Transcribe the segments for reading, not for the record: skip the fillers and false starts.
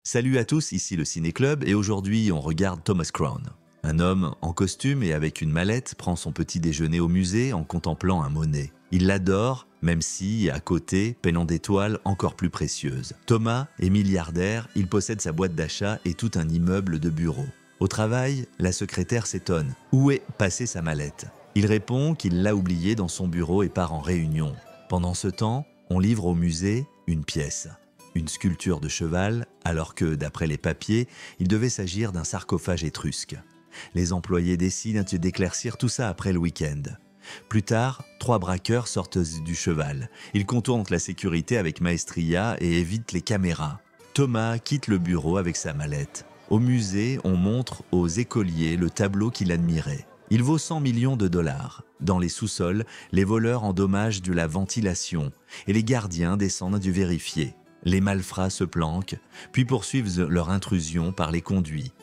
Salut à tous, ici le Ciné Club et aujourd'hui on regarde Thomas Crown. Un homme en costume et avec une mallette prend son petit déjeuner au musée en contemplant un Monet. Il l'adore, même si, à côté, peignant des toiles encore plus précieuses. Thomas est milliardaire, il possède sa boîte d'achat et tout un immeuble de bureaux. Au travail, la secrétaire s'étonne. Où est passée sa mallette? Il répond qu'il l'a oubliée dans son bureau et part en réunion. Pendant ce temps, on livre au musée une pièce. Une sculpture de cheval, alors que, d'après les papiers, il devait s'agir d'un sarcophage étrusque. Les employés décident d'éclaircir tout ça après le week-end. Plus tard, 3 braqueurs sortent du cheval. Ils contournent la sécurité avec maestria et évitent les caméras. Thomas quitte le bureau avec sa mallette. Au musée, on montre aux écoliers le tableau qu'il admirait. Il vaut 100 millions de dollars. Dans les sous-sols, les voleurs endommagent de la ventilation et les gardiens descendent du vérifier. Les malfrats se planquent, puis poursuivent leur intrusion par les conduits.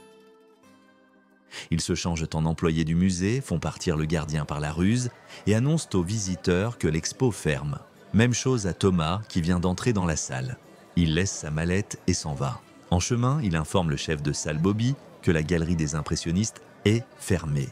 Ils se changent en employés du musée, font partir le gardien par la ruse et annoncent aux visiteurs que l'expo ferme. Même chose à Thomas qui vient d'entrer dans la salle. Il laisse sa mallette et s'en va. En chemin, il informe le chef de salle Bobby que la galerie des impressionnistes est fermée.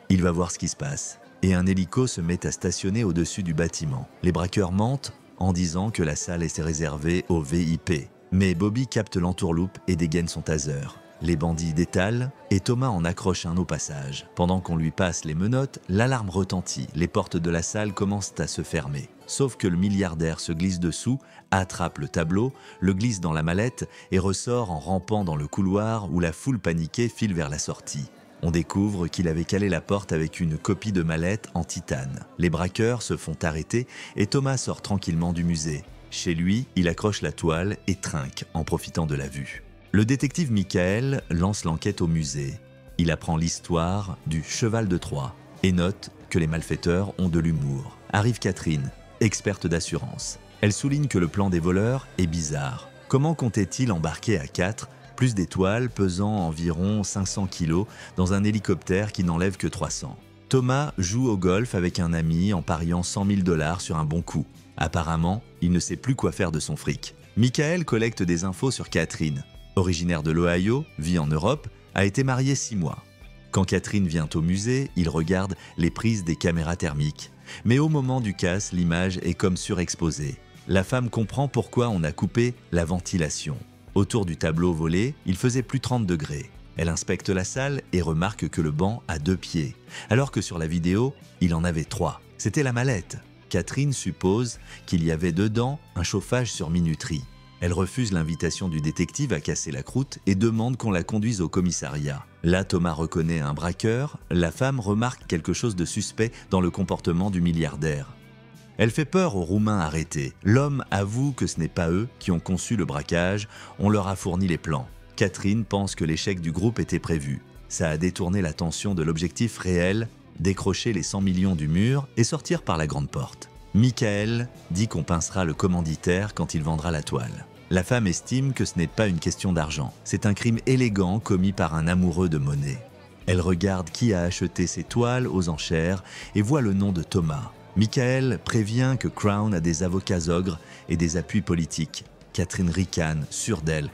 Il va voir ce qui se passe et un hélico se met à stationner au-dessus du bâtiment. Les braqueurs mentent en disant que la salle est réservée aux VIP. Mais Bobby capte l'entourloupe et dégaine son taser. Les bandits détalent et Thomas en accroche un au passage. Pendant qu'on lui passe les menottes, l'alarme retentit. Les portes de la salle commencent à se fermer. Sauf que le milliardaire se glisse dessous, attrape le tableau, le glisse dans la mallette et ressort en rampant dans le couloir où la foule paniquée file vers la sortie. On découvre qu'il avait calé la porte avec une copie de mallette en titane. Les braqueurs se font arrêter et Thomas sort tranquillement du musée. Chez lui, il accroche la toile et trinque en profitant de la vue. Le détective Michael lance l'enquête au musée. Il apprend l'histoire du cheval de Troie et note que les malfaiteurs ont de l'humour. Arrive Catherine, experte d'assurance. Elle souligne que le plan des voleurs est bizarre. Comment comptait-il embarquer à 4 plus des toiles pesant environ 500 kilos dans un hélicoptère qui n'enlève que 300. Thomas joue au golf avec un ami en pariant 100 000 $ sur un bon coup. Apparemment, il ne sait plus quoi faire de son fric. Michael collecte des infos sur Catherine. Originaire de l'Ohio, vit en Europe, a été mariée 6 mois. Quand Catherine vient au musée, il regarde les prises des caméras thermiques. Mais au moment du casse, l'image est comme surexposée. La femme comprend pourquoi on a coupé la ventilation. Autour du tableau volé, il faisait plus 30 degrés. Elle inspecte la salle et remarque que le banc a 2 pieds, alors que sur la vidéo, il en avait 3. C'était la mallette. Catherine suppose qu'il y avait dedans un chauffage sur minuterie. Elle refuse l'invitation du détective à casser la croûte et demande qu'on la conduise au commissariat. Là, Thomas reconnaît un braqueur. La femme remarque quelque chose de suspect dans le comportement du milliardaire. Elle fait peur aux Roumains arrêtés. L'homme avoue que ce n'est pas eux qui ont conçu le braquage, on leur a fourni les plans. Catherine pense que l'échec du groupe était prévu. Ça a détourné l'attention de l'objectif réel, décrocher les 100 millions du mur et sortir par la grande porte. Michael dit qu'on pincera le commanditaire quand il vendra la toile. La femme estime que ce n'est pas une question d'argent. C'est un crime élégant commis par un amoureux de monnaie. Elle regarde qui a acheté ces toiles aux enchères et voit le nom de Thomas. Michael prévient que Crown a des avocats ogres et des appuis politiques. Catherine ricane, sûre d'elle.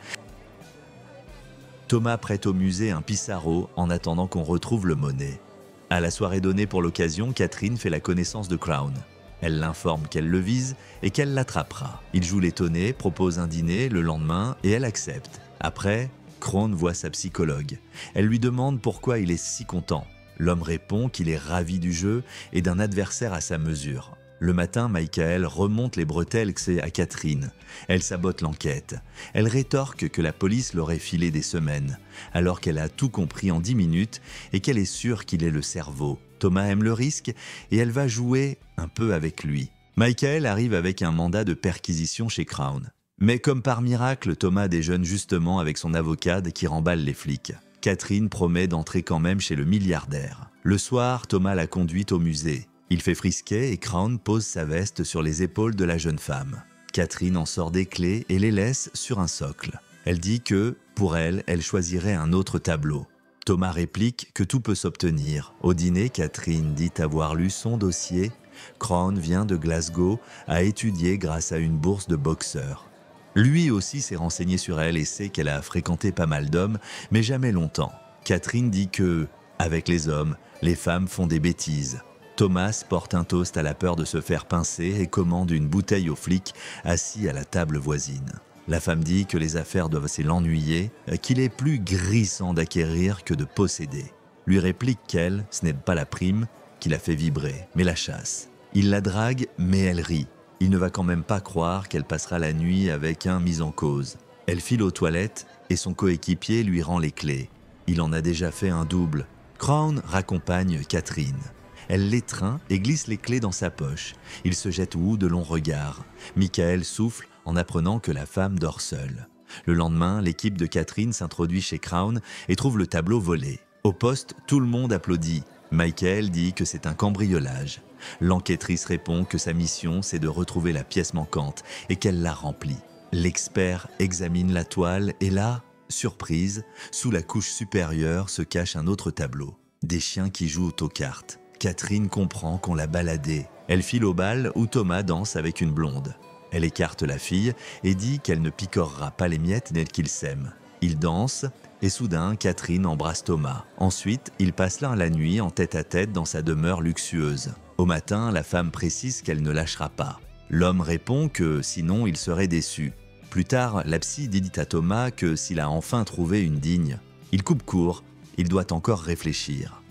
Thomas prête au musée un Pissarro en attendant qu'on retrouve le Monet. À la soirée donnée pour l'occasion, Catherine fait la connaissance de Crown. Elle l'informe qu'elle le vise et qu'elle l'attrapera. Il joue l'étonné, propose un dîner le lendemain et elle accepte. Après, Crown voit sa psychologue. Elle lui demande pourquoi il est si content. L'homme répond qu'il est ravi du jeu et d'un adversaire à sa mesure. Le matin, Michael remonte les bretelles à Catherine. Elle sabote l'enquête. Elle rétorque que la police l'aurait filé des semaines, alors qu'elle a tout compris en 10 minutes et qu'elle est sûre qu'il est le cerveau. Thomas aime le risque et elle va jouer un peu avec lui. Michael arrive avec un mandat de perquisition chez Crown. Mais comme par miracle, Thomas déjeune justement avec son avocate qui remballe les flics. Catherine promet d'entrer quand même chez le milliardaire. Le soir, Thomas la conduit au musée. Il fait frisquet et Crown pose sa veste sur les épaules de la jeune femme. Catherine en sort des clés et les laisse sur un socle. Elle dit que, pour elle, elle choisirait un autre tableau. Thomas réplique que tout peut s'obtenir. Au dîner, Catherine dit avoir lu son dossier. Crown vient de Glasgow à étudier grâce à une bourse de boxeur. Lui aussi s'est renseigné sur elle et sait qu'elle a fréquenté pas mal d'hommes, mais jamais longtemps. Catherine dit que, avec les hommes, les femmes font des bêtises. Thomas porte un toast à la peur de se faire pincer et commande une bouteille au flic assis à la table voisine. La femme dit que les affaires doivent l'ennuyer, qu'il est plus grissant d'acquérir que de posséder. Lui réplique qu'elle, ce n'est pas la prime qui la fait vibrer, mais la chasse. Il la drague, mais elle rit. Il ne va quand même pas croire qu'elle passera la nuit avec un mis en cause. Elle file aux toilettes et son coéquipier lui rend les clés. Il en a déjà fait un double. Crown raccompagne Catherine. Elle l'étreint et glisse les clés dans sa poche. Il se jette au bout de longs regards. Michael souffle en apprenant que la femme dort seule. Le lendemain, l'équipe de Catherine s'introduit chez Crown et trouve le tableau volé. Au poste, tout le monde applaudit. Michael dit que c'est un cambriolage. L'enquêtrice répond que sa mission, c'est de retrouver la pièce manquante et qu'elle l'a remplie. L'expert examine la toile et là, surprise, sous la couche supérieure se cache un autre tableau. Des chiens qui jouent aux cartes. Catherine comprend qu'on l'a baladée. Elle file au bal où Thomas danse avec une blonde. Elle écarte la fille et dit qu'elle ne picorera pas les miettes dès qu'ils s'aiment. Ils dansent et soudain Catherine embrasse Thomas. Ensuite, ils passent là la nuit en tête-à-tête dans sa demeure luxueuse. Au matin, la femme précise qu'elle ne lâchera pas. L'homme répond que sinon il serait déçu. Plus tard, la psy dit à Thomas que s'il a enfin trouvé une digne, il coupe court, il doit encore réfléchir.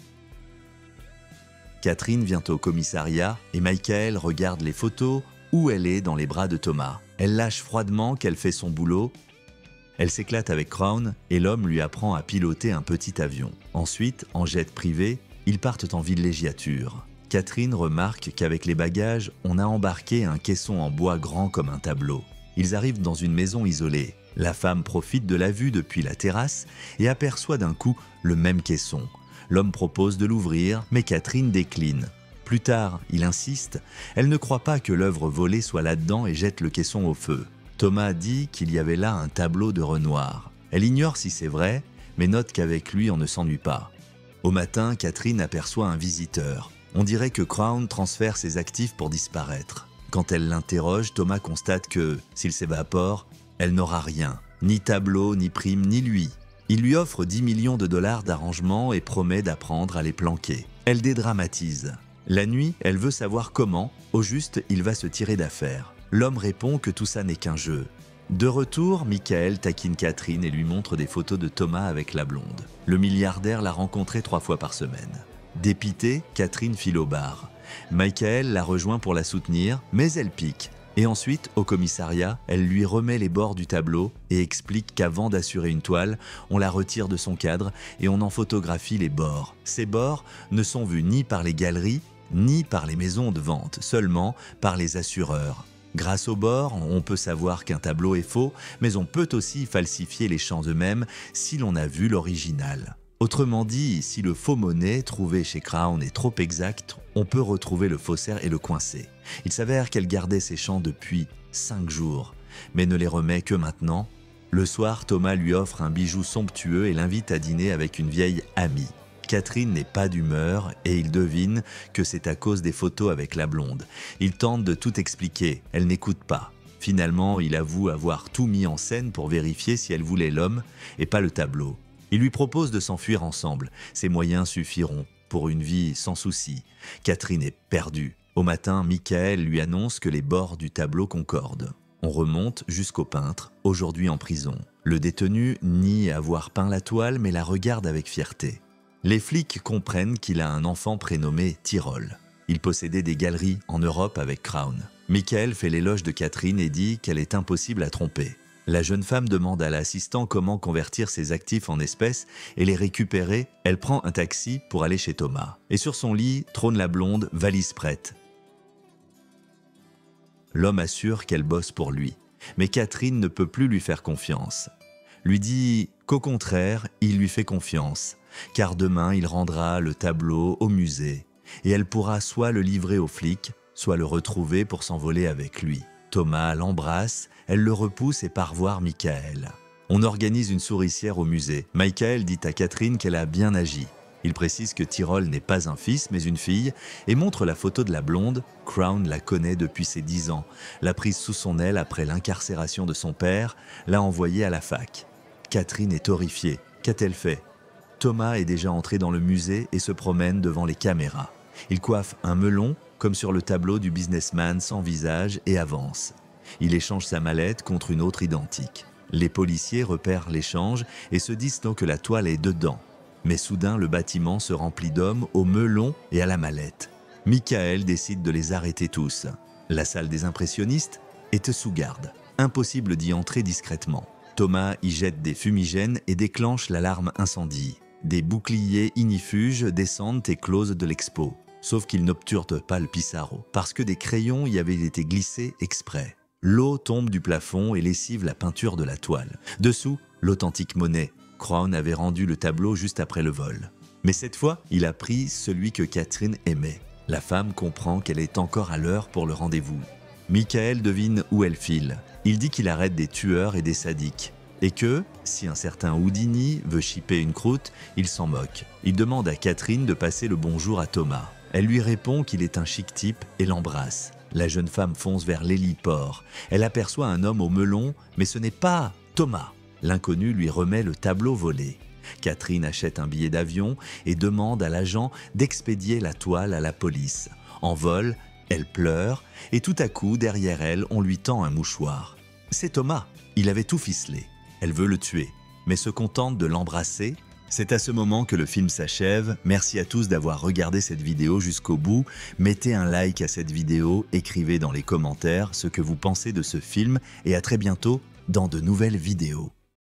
Catherine vient au commissariat et Michael regarde les photos où elle est dans les bras de Thomas. Elle lâche froidement qu'elle fait son boulot. Elle s'éclate avec Crown et l'homme lui apprend à piloter un petit avion. Ensuite, en jet privé, ils partent en villégiature. Catherine remarque qu'avec les bagages, on a embarqué un caisson en bois grand comme un tableau. Ils arrivent dans une maison isolée. La femme profite de la vue depuis la terrasse et aperçoit d'un coup le même caisson. L'homme propose de l'ouvrir, mais Catherine décline. Plus tard, il insiste. Elle ne croit pas que l'œuvre volée soit là-dedans et jette le caisson au feu. Thomas dit qu'il y avait là un tableau de Renoir. Elle ignore si c'est vrai, mais note qu'avec lui, on ne s'ennuie pas. Au matin, Catherine aperçoit un visiteur. On dirait que Crown transfère ses actifs pour disparaître. Quand elle l'interroge, Thomas constate que, s'il s'évapore, elle n'aura rien. Ni tableau, ni prime, ni lui. Il lui offre 10 millions de dollars d'arrangement et promet d'apprendre à les planquer. Elle dédramatise. La nuit, elle veut savoir comment, au juste, il va se tirer d'affaire. L'homme répond que tout ça n'est qu'un jeu. De retour, Michael taquine Catherine et lui montre des photos de Thomas avec la blonde. Le milliardaire l'a rencontré 3 fois par semaine. Dépitée, Catherine file au bar. Michael la rejoint pour la soutenir, mais elle pique. Et ensuite, au commissariat, elle lui remet les bords du tableau et explique qu'avant d'assurer une toile, on la retire de son cadre et on en photographie les bords. Ces bords ne sont vus ni par les galeries, ni par les maisons de vente, seulement par les assureurs. Grâce aux bords, on peut savoir qu'un tableau est faux, mais on peut aussi falsifier les champs eux-mêmes si l'on a vu l'original. Autrement dit, si le faux monnaie trouvé chez Crown est trop exact, on peut retrouver le faussaire et le coincer. Il s'avère qu'elle gardait ces champs depuis 5 jours, mais ne les remet que maintenant. Le soir, Thomas lui offre un bijou somptueux et l'invite à dîner avec une vieille amie. Catherine n'est pas d'humeur et il devine que c'est à cause des photos avec la blonde. Il tente de tout expliquer, elle n'écoute pas. Finalement, il avoue avoir tout mis en scène pour vérifier si elle voulait l'homme et pas le tableau. Il lui propose de s'enfuir ensemble. Ses moyens suffiront pour une vie sans souci. Catherine est perdue. Au matin, Michael lui annonce que les bords du tableau concordent. On remonte jusqu'au peintre, aujourd'hui en prison. Le détenu nie avoir peint la toile, mais la regarde avec fierté. Les flics comprennent qu'il a un enfant prénommé Tyrol. Il possédait des galeries en Europe avec Crown. Michael fait l'éloge de Catherine et dit qu'elle est impossible à tromper. La jeune femme demande à l'assistant comment convertir ses actifs en espèces et les récupérer. Elle prend un taxi pour aller chez Thomas. Et sur son lit trône la blonde, valise prête. L'homme assure qu'elle bosse pour lui. Mais Catherine ne peut plus lui faire confiance. Lui dit qu'au contraire, il lui fait confiance, car demain il rendra le tableau au musée et elle pourra soit le livrer aux flics, soit le retrouver pour s'envoler avec lui. Thomas l'embrasse, elle le repousse et part voir Michael. On organise une souricière au musée. Michael dit à Catherine qu'elle a bien agi. Il précise que Tyrol n'est pas un fils mais une fille et montre la photo de la blonde. Crown la connaît depuis ses 10 ans, l'a prise sous son aile après l'incarcération de son père, l'a envoyée à la fac. Catherine est horrifiée. Qu'a-t-elle fait? Thomas est déjà entré dans le musée et se promène devant les caméras. Il coiffe un melon, comme sur le tableau du businessman sans visage, et avance. Il échange sa mallette contre une autre identique. Les policiers repèrent l'échange et se disent donc que la toile est dedans. Mais soudain, le bâtiment se remplit d'hommes au melon et à la mallette. Michael décide de les arrêter tous. La salle des impressionnistes est sous garde. Impossible d'y entrer discrètement. Thomas y jette des fumigènes et déclenche l'alarme incendie. Des boucliers ignifuges descendent et closent de l'expo. Sauf qu'ils n'obturent pas le Pissarro, parce que des crayons y avaient été glissés exprès. L'eau tombe du plafond et lessive la peinture de la toile. Dessous, l'authentique Monet. Crown avait rendu le tableau juste après le vol. Mais cette fois, il a pris celui que Catherine aimait. La femme comprend qu'elle est encore à l'heure pour le rendez-vous. Michael devine où elle file. Il dit qu'il arrête des tueurs et des sadiques. Et que, si un certain Houdini veut chipper une croûte, il s'en moque. Il demande à Catherine de passer le bonjour à Thomas. Elle lui répond qu'il est un chic type et l'embrasse. La jeune femme fonce vers l'héliport. Elle aperçoit un homme au melon, mais ce n'est pas Thomas. L'inconnu lui remet le tableau volé. Catherine achète un billet d'avion et demande à l'agent d'expédier la toile à la police. En vol, elle pleure et tout à coup, derrière elle, on lui tend un mouchoir. C'est Thomas, il avait tout ficelé. Elle veut le tuer, mais se contente de l'embrasser. C'est à ce moment que le film s'achève. Merci à tous d'avoir regardé cette vidéo jusqu'au bout. Mettez un like à cette vidéo, écrivez dans les commentaires ce que vous pensez de ce film et à très bientôt dans de nouvelles vidéos.